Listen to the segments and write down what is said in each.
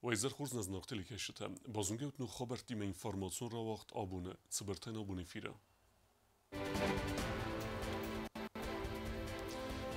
Wajzer Hurzna znaqtili keşite. Bazınget nu haber time informasyon ra vaqt abone. Tsiberten abone fira.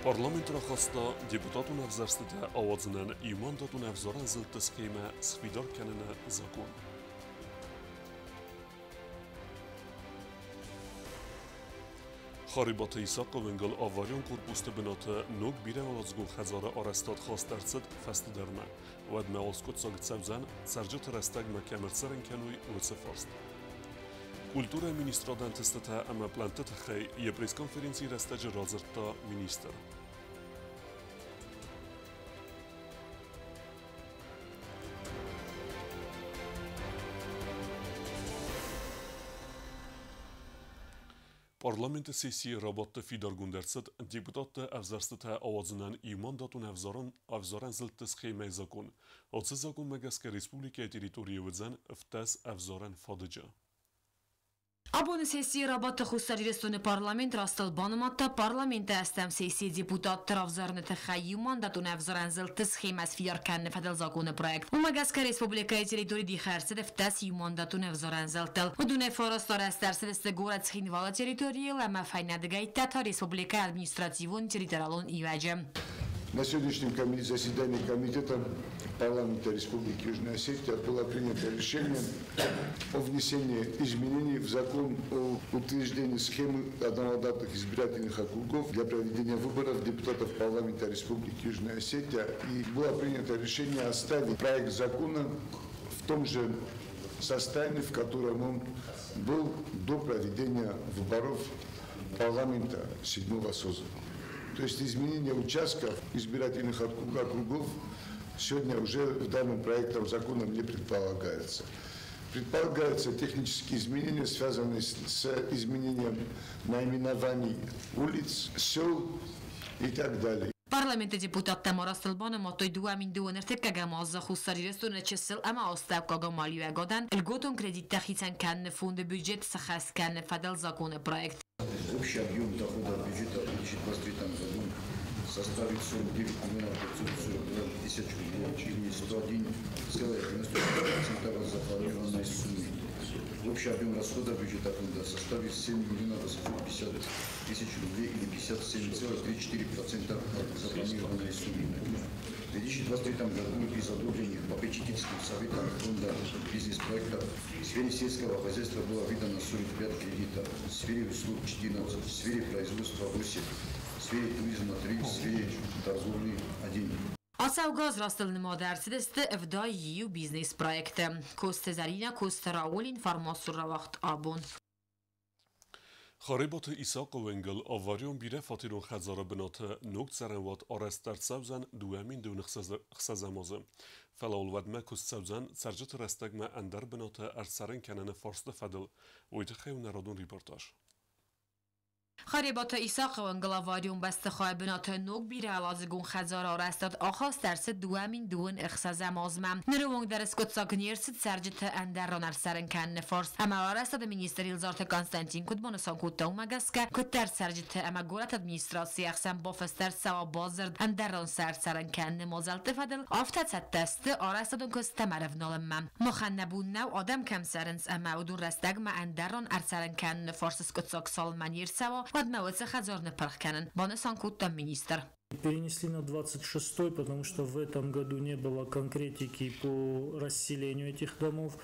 Parlament ra khasta deputatun avzarstıda avazının imandatun avzaran zıltı skema svidar kanına zakon. خاربات ایساق ونگل آواریان کورپوست بناته نوک بیره ولازگون خزاره آرستاد خواست درصد فست درمه و ادمه آلسکوت ساگت سوزن سرجت رستگ مکمر سرن کنوی و سفارست. کلتور مینیسترادن تستته اما پلانتت خی یه پریس کنفرنسی رستج رازرتا مینیستر. Parlament sesiye rabatta fidargunderset deputat avzarstıta avazından imandatun avzaran zıltı scheme zakon. Otsa zakon megaske Respublika teritoriye vizan iftas avzaran fadıca. Abone sesiye rabatta xusaristoni parlament rastal banımatta parlamenta estem sesiye deputat avzarını txayyu mandatun avzaran zıltı scheme fiyarkan fadal zakon projekt. O megaske Respublika teritoriye di xerse iftas mandatun avzaran zıltı. Udune forastar esterse deste gorat schinvala teritoriye lama fajnadgajta ta Respublika административон территориалон иваджем. На сегодняшнем заседании Комитета парламента Республики Южная Осетия было принято решение о внесении изменений в закон о утверждении схемы одномандатных избирательных округов для проведения выборов депутатов парламента Республики Южная Осетия. И было принято решение оставить проект закона в том же состоянии, в котором он был до проведения выборов парламента 7-го созыва. То есть изменение участков избирательных округов сегодня уже в данном проекте закона не предполагается. Предполагаются технические изменения, связанные с изменением наименований улиц, сел и так далее. Parlamenta deputattam arastalbana matoj duamin duan ertekkaga mazza xussarireston çesel ama ostavkaga maliye godan elgoton kreditте хитен kan фонда бюджет сахас kan фадал закона проект. Общий объем дохода бюджета в 2023 году составит 49 миллионов 542 тысяч рублей или 101,90% от запланированной суммы. Общий объем расхода бюджета фонда составит 7 миллионов 850 тысяч рублей или 57,34% от запланированной суммы. В 2023 году из одобренных попечительским советом фонда бизнес-проектов в сфере сельского хозяйства было выдано 45 кредитов, в сфере услуг 14, в сфере производства 8, в сфере туризма 3, в сфере торговли 1. Asavgaz rastılını modersideste evda yiyu biznes projekte. Koste zarina koste raul informasyon ravakt abon. خاربات ایساق ونگل آواریون بیره فاتیرون خزاره بناته نوک سرنوات آرستر سوزن دوامین دون خسازمازه. فلاول ودمه کست سوزن سرجت رستگمه اندر بناته ارسرن کنن فارست فدل ویتخیو نرادون ریپورتاج. خریبات ایساق و انگلاواریون بست خواهبنات نوک بیره علازگون خزار آرستاد آخاست درست دوامین دون اخصاز مازمم نروونگ در اسکوت ساکنیرست سرجت اندر رانر سرن کن فارس اما آرستاد مینیستری الزارت کانستانتین کدبان سانکوت اومگست که کتر سرجت اما گولت ادمینستراسی اخسن بافستر سوا بازرد اندر ران سرن کن مازلت فدل آفتت ستست آرستادون کست مرف نالمم مخنبون نو آدم کم سرنس اما ودون رستگ ما اندر ران ارسرن کن فارس اسکوت ساک سالمانیر سوا Перенесли на 26-й, потому что в этом году не было конкретики по расселению этих домов.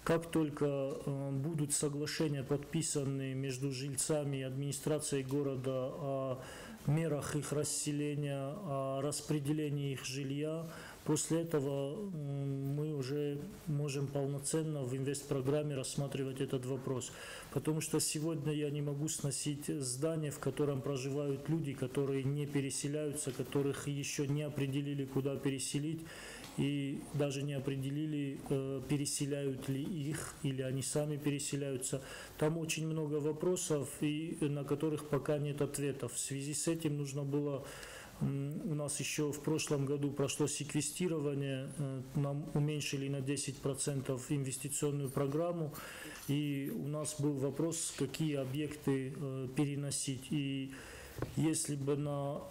Как только будут соглашения подписаны между жильцами и администрацией города о мерах их расселения, о распределении их жилья, после этого мы уже можем полноценно в инвестпрограмме рассматривать этот вопрос. Потому что сегодня я не могу сносить здание, в котором проживают люди, которые не переселяются, которых еще не определили, куда переселить, и даже не определили, переселяют ли их, или они сами переселяются. Там очень много вопросов, и на которых пока нет ответов. В связи с этим нужно было... У нас еще в прошлом году прошло секвестирование, нам уменьшили на 10% инвестиционную программу, и у нас был вопрос, какие объекты переносить. И если бы на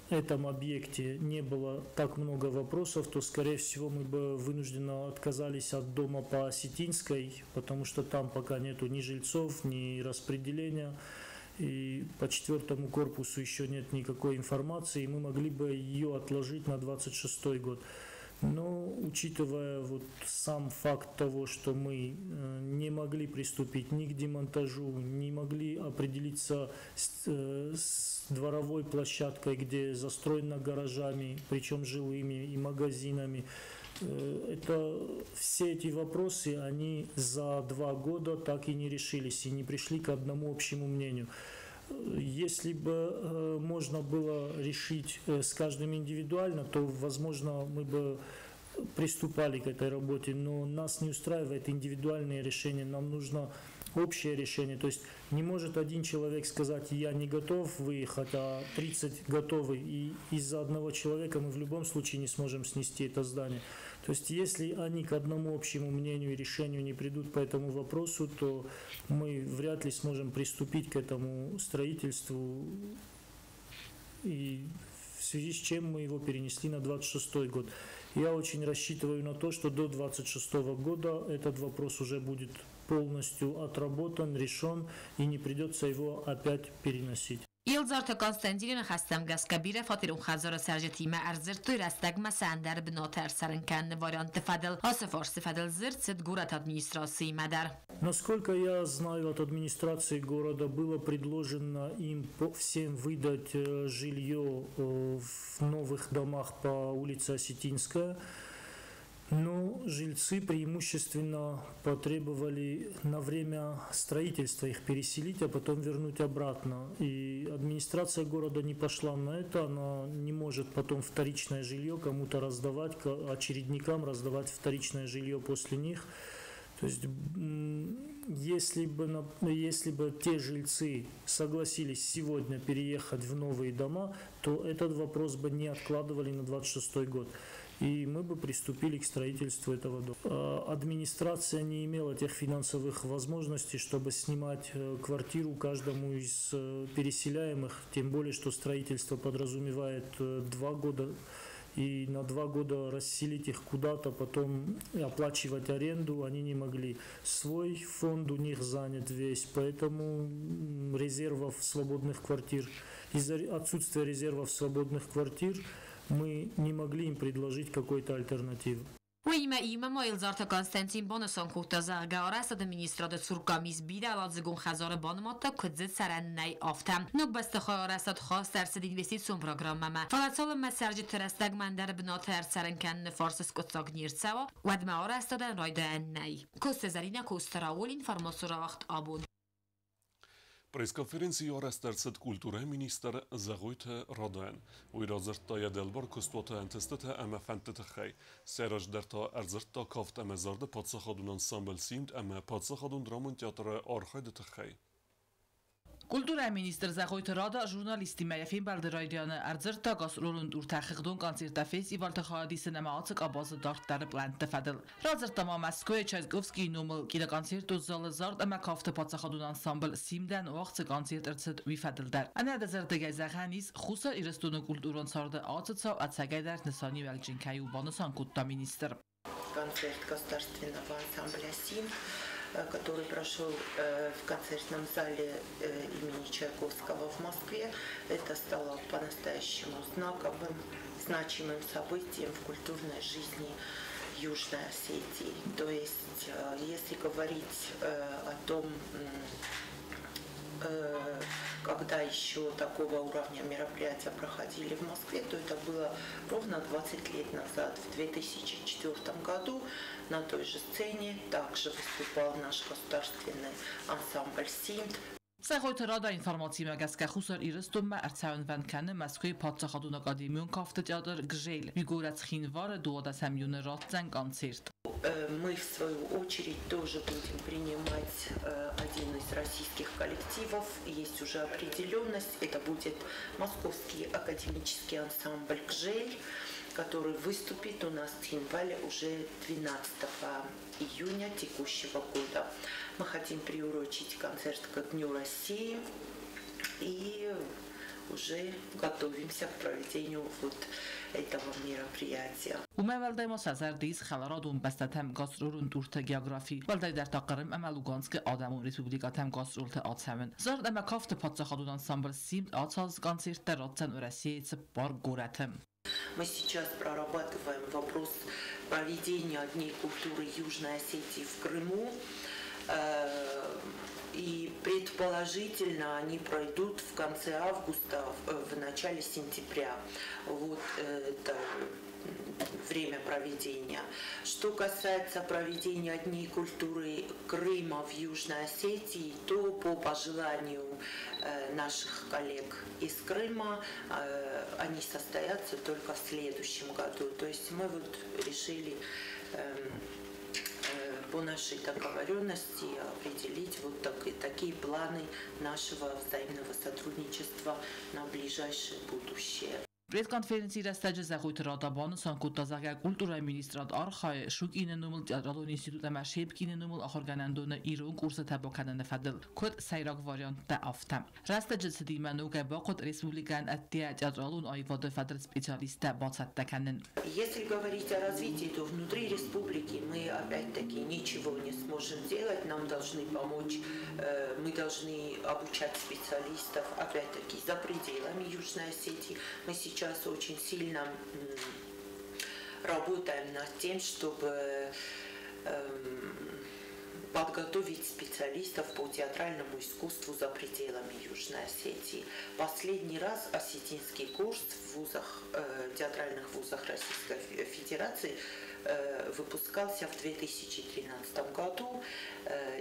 этом объекте не было так много вопросов, то, скорее всего, мы бы вынужденно отказались от дома по Осетинской, потому что там пока нету ни жильцов, ни распределения. И по 4-му корпусу еще нет никакой информации, и мы могли бы ее отложить на 26-й год. Но учитывая вот сам факт того, что мы не могли приступить ни к демонтажу, не могли определиться с дворовой площадкой, где застроена гаражами, причем жилыми и магазинами, все эти вопросы, они за 2 года так и не решились и не пришли к одному общему мнению. Если бы можно было решить с каждым индивидуально, то, возможно, мы бы приступали к этой работе, но нас не устраивает индивидуальные решения, нам нужно общее решение. То есть не может один человек сказать: я не готов выехать, а 30 готовы, и из-за одного человека мы в любом случае не сможем снести это здание. То есть если они к одному общему мнению и решению не придут по этому вопросу, то мы вряд ли сможем приступить к этому строительству, и в связи с чем мы его перенесли на 26-й год. Я очень рассчитываю на то, что до 26-го года этот вопрос уже будет полностью отработан, решен, и не придется его опять переносить. Իլզարթը Կոնստանտինը խաստամ գասկաբիրը ֆատիրում խազորը սարժետիմը արզրտույր աստագմա սանդար բնոթեր սարնքան վարիանты фадел ософорсы фадел зырцет город администрации Мадар. Насколько я знаю, от администрации города было предложено им всем выдать жилье в новых домах по улице Осетинская. Но жильцы преимущественно потребовали на время строительства их переселить, а потом вернуть обратно. И администрация города не пошла на это, она не может потом вторичное жилье кому-то раздавать, очередникам раздавать вторичное жилье после них. То есть, если бы те жильцы согласились сегодня переехать в новые дома, то этот вопрос бы не откладывали на 26-й год. И мы бы приступили к строительству этого дома. Администрация не имела тех финансовых возможностей, чтобы снимать квартиру каждому из переселяемых, тем более, что строительство подразумевает 2 года, и на 2 года расселить их куда-то, потом оплачивать аренду они не могли. Свой фонд у них занят весь, поэтому резервов свободных квартир, из-за отсутствия резервов свободных квартир, мы не могли им предложить какой-то альтернативы. Ima Moilzarta Konstantin Bonoson Kutaza Garas administrator Surkamis Bida Ladzegun Khazar Banmata Kudzet Sarannay Aftam Nuk Bastakharasat Khas درصد investitsiyon programmama Falatsal mesajı terestagmandar binater sarankan Fars Skotsagnirtsava Wadma arastadan Raydannay Kostezarina Kostarawol informasyon vaqt abun Пресс-конференции арастарцет культуры министр Загойта Раден. Уйразырта яделбар кустуата антестата ама фантетахай. Сераж дерта арзырта кафт ама зарда падсахадун ансамбл симд ама падсахадун драмон театра архайдетахай. Kultura ministr Zagojt Rada jurnalisti Meyefin Balderaydianı arzırta qasrolun dur təxiqdun konserta festivalta xadi sinematik abazı dartları blenddə fədil. Razırta ma Moskva Çaykovski numul kida konsertu zalı zard ama kafta patsaxadun ansambl simdən vaxt konsert irtsid vi fədildər. Ana da zərdə gəzəxəniz xusa iristunu kulturun sardı atsa atsagədər nisani vəlcinkayu banusan kutta ministr. Концерт государственного ансамбля «Сим», который прошел в концертном зале имени Чайковского в Москве. Это стало по-настоящему знаковым, значимым событием в культурной жизни Южной Осетии. То есть, если говорить о том, когда еще такого уровня мероприятия проходили в Москве, то это было ровно 20 лет назад, в 2004 году. На той же сцене также выступал наш государственный ансамбль «Симд». Zagojt Rada informatsiya məgəskə xusar iristun mə ərçəvən kəni Moskva patsaxadun akademiyon kafta teatr gжель. Vigorats xinvar duoda səmyun ratzən konsert. Мы, в свою очередь, тоже будем принимать один из российских коллективов. Есть уже определенность. Это будет Московский академический ансамбль «гжель», который выступит у нас в Хинвале уже 12 июня текущего года. Мы хотим приурочить концерт ко Дню России и уже готовимся к проведению вот этого мероприятия. ومولدای ما سازردیز خلارادون بستتم گاسرولون دورت گیوگرافی ولدای در تاقرم اما لوگانسک آدمون ریپوبلیکاتم گاسرولت آتسمن زارد اما کافت پاتساخادون انسامبل سیمت آتساز گانسیرت راتسن ورسیت بار گورتم. Мы сейчас прорабатываем вопрос проведения Дней культуры Южной Осетии в Крыму. И предположительно они пройдут в конце августа, в начале сентября. Вот это время проведения. Что касается проведения Дней культуры Крыма в Южной Осетии, то по пожеланию наших коллег из Крыма они состоятся только в следующем году. То есть мы вот решили по нашей договоренности определить вот такие планы нашего взаимного сотрудничества на ближайшее будущее. Пресс-конференции растаджи захойт радабан санкутазага культура министрат архай шук иненумул радон института машеб иненумул ахорганандона ирун курса табаканан фадл код сайрак варианта афтам растаджи сдиману габакот республикан аттиач адралун айвада фадл специалиста бацаттаканен. Если говорить о развитии, то внутри республики мы опять-таки ничего не сможем делать, нам должны помочь, мы должны обучать специалистов опять-таки за пределами Южной Осетии. Мы сейчас очень сильно работаем над тем, чтобы подготовить специалистов по театральному искусству за пределами Южной Осетии. Последний раз осетинский курс в вузах, театральных вузах Российской Федерации выпускался в 2013 году.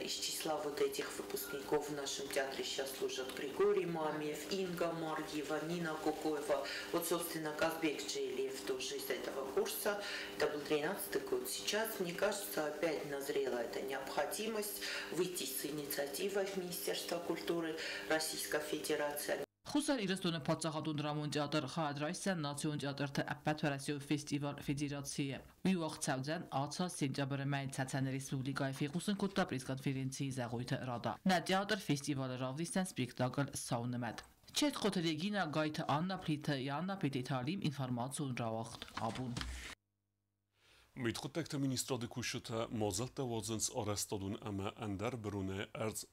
Из числа вот этих выпускников в нашем театре сейчас служат Григорий Мамиев, Инга Маргиева, Нина Кукоева. Вот, собственно, Казбек Джейлиев тоже из этого курса. Это был 2013 год. Сейчас, мне кажется, опять назрела эта необходимость выйти с инициативой в Министерство культуры Российской Федерации. خصوصا ایرستون پادشاهادون رامون جادر خواهد رایستن ناسیون جادر تا اپت ورسیو فستیوال فدراسیه وی وقت سوزن آتا سنجابر مای تتن ریسپوبلیکای فیقوسن کتا پریس کنفرنسی زغویت رادا نجادر فستیوال راویستن سپیکتاگل ساونمد چت قطرگینا گایت آنا پلیت یانا پیت تعلیم اینفرماسیون را وقت آبون Mitgettekte ministrade kushete mazelt wazens arrestadun ama ender berune erz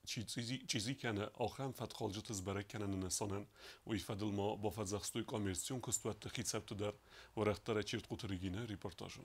çizi kene axem fetxalcıt zberekenen nesanen u ifadilma ba fedzexstoy komersiyon kustwet xitsebte der و رختار چیرت قطرگینه ریپورتاژو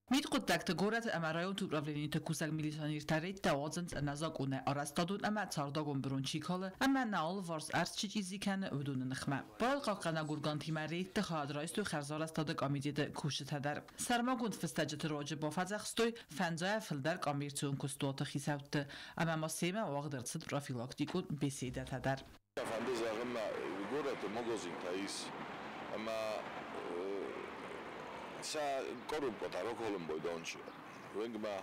Mitgettekte goret emerajun tupravleni te kusak militanirtarit te wazens nazakune arrestadun ama tsardagun bronchikale ama naal vars erz çizi kene ödun nxme bal qaqana gurganti marit te xadraistu xerzar astadık amidide kuşet der sermagun festacet roje ba fedzexstoy fenzaya filder komersiyon kustwet xitsebte ama maseme wagdertsit profilaktikun besidet der Fandez agma goret magazin tais ama sa korrumpota rokolum boydonchi wengma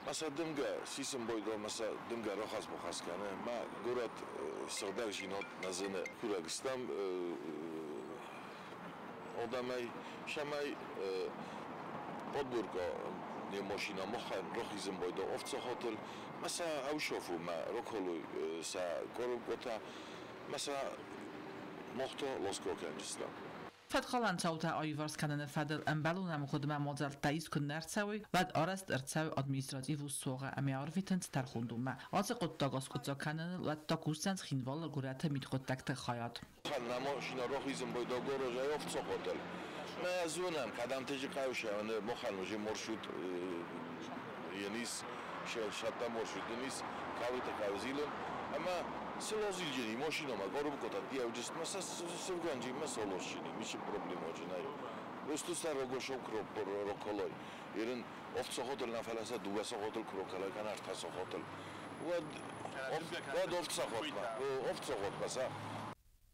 masa demga sisem boydo masa demga rohas bohaskane ma gorat srdar jinot nazene kuragistam odamay shamay podburko nie moshina mohan rohizem boydo ovco hotel masa aushofu ma rokolu sa korrumpota masa mohto losko kanjistam فتخالن چاوتا آیوارس کنن فدل امبلون هم خودم مازل تایید کن نرسوی و آرست ارتسوی ادمنستراتیو و سوغه امیارویتنس ترخوندم ما آز قد تاگاس کجا کنن و تاکوستنس خینوال گورته میت قد تکت خیات. خان نماشینا راهیزم باید گورو جایفت ساختل. ما زونم کدام تیجی کایوشه آن مخالوجی مرشود یعنیس شاتا مرشود نیس کاویت کاوزیلم اما سلازیلجی ماشینا ما گورو بکوتا دیوجست مثلا سرگانجی مثلا لوشینی میشه پروبلم وجنای. وستو سر روگوشو روکولای. ایران افت ساختل نفلسه دو ساختل کروکلای کنار تا ساختل. و افت ساخت مثلا.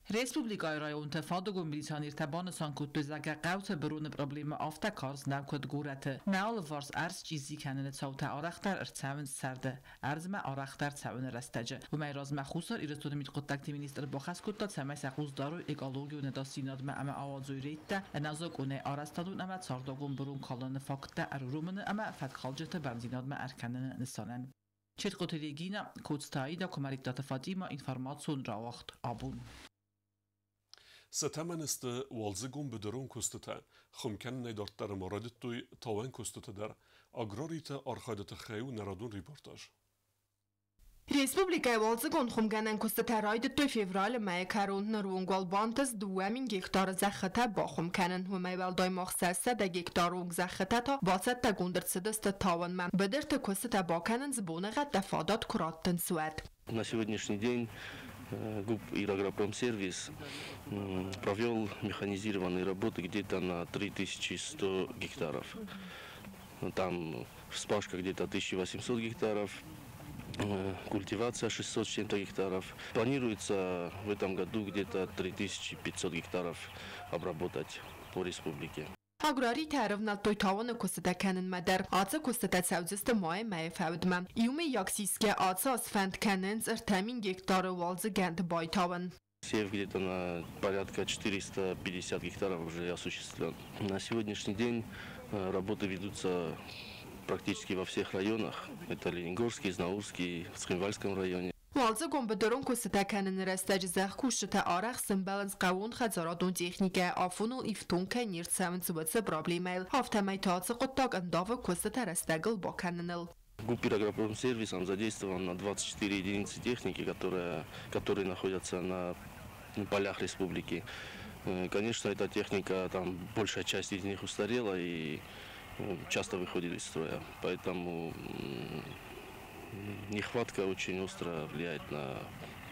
Respublikای رایون تفادگو میلیتانیر تبان سانکوت بزرگ قوت برون پروبلم آفتا کارز نکود گورته نال وارس ارز چیزی کنن صوت آرختر ارتساون سرده ارز ما آرختر تساون رستجه و میراز مخصوصر ایرستون میت قطعت مینیستر بخش کتا سمای سخوز دارو اکالوگیو نداسیناد ما اما آوازوی ریته نازگونه آرستادون اما تاردگون برون کالن فاکته ارورومن اما فتخالجت بنزیناد ما ارکنن نسانن Четко Телегина, Куцтаида, Комаритата Фатима, информацию Равахт Абун. ستمنست والزگون بدرون کستتا خمکن نیدارد در مورد توی تاوان کستتا در اگراریت آرخایدت خیو نرادون ریپورتاج. Республика Волцегон хумганан кустатарайд 2 февраль май карунд нарунгвал бантас 2 гектар захата ба хумганан хумайвал дай махсаса да гектарунг захата та басат та гундерцедста таван ман бедерта кустата баканан збонага дафадат кураттан суат. На сегодняшний день ГУП «Ирагропромсервис» провел механизированные работы где-то на 3100 гектаров. Там вспашка где-то 1800 гектаров, культивация 600 с чем-то гектаров. Планируется в этом году где-то 3500 гектаров обработать по республике. Аграри тарифнал той таван кустата канен мадар аца кустата саудзист май май фавдман юми яксиске аца асфанд канен зертамин гектар валзы ганд бай таван. Сев где-то на порядка 450 гектаров уже осуществлен. На сегодняшний день работы ведутся практически во всех районах. Это Лениногорский, Знаурский, в Цхинвальском районе. Walza gombedoron kustata kanen restaj zah kushta arach simbalans qawun khadzaradun texnika afunul iftunka nirtsamen zubetse проблемайл автомай тацы qottag andava kustata restagl bokanenel. ГУП «Ирагропромсервисом» задействован на 24 единицы техники, которые находятся на полях республики. Конечно, эта техника, там большая часть из них устарела и часто выходит из строя, поэтому нехватка очень остро влияет на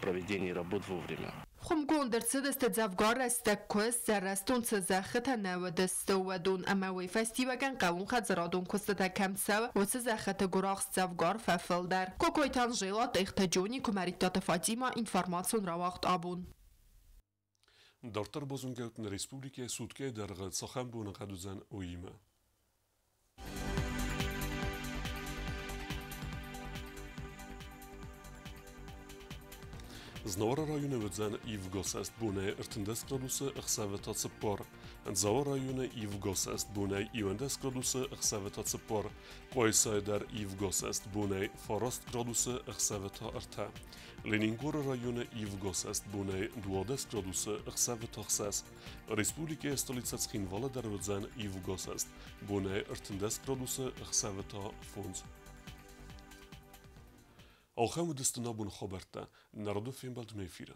проведение работ вовремя. Хумгондер цедесте завгар растак квест зарастун цезахта навадесте wadun амави фестиваган qawun khadzaradun kustata kamtsav وцезахта гурахс завгар фафилдар. Кокойтан жилат ихтаджони Комаритата Фатима информацион равахт абун. Дартар бозунгеутн республике судке даргы цахан буна qaduzan уима. Znavara rayonu vëdzan i vgosest bune ërtëndes graduse ëksave të cëpar. Ndzavara rayonu i vgosest bune i vendes graduse ëksave të cëpar. Koisa e der i vgosest bune farast graduse ëksave të ërta. Leningor rayonu i vgosest bune duodes graduse ëksave të ëkses. Respublike e stolica Chinvala der vëdzan i vgosest bune ërtëndes graduse ëksave të funds. Alhamdulillah, bun khabarta, narodu film bald mefira.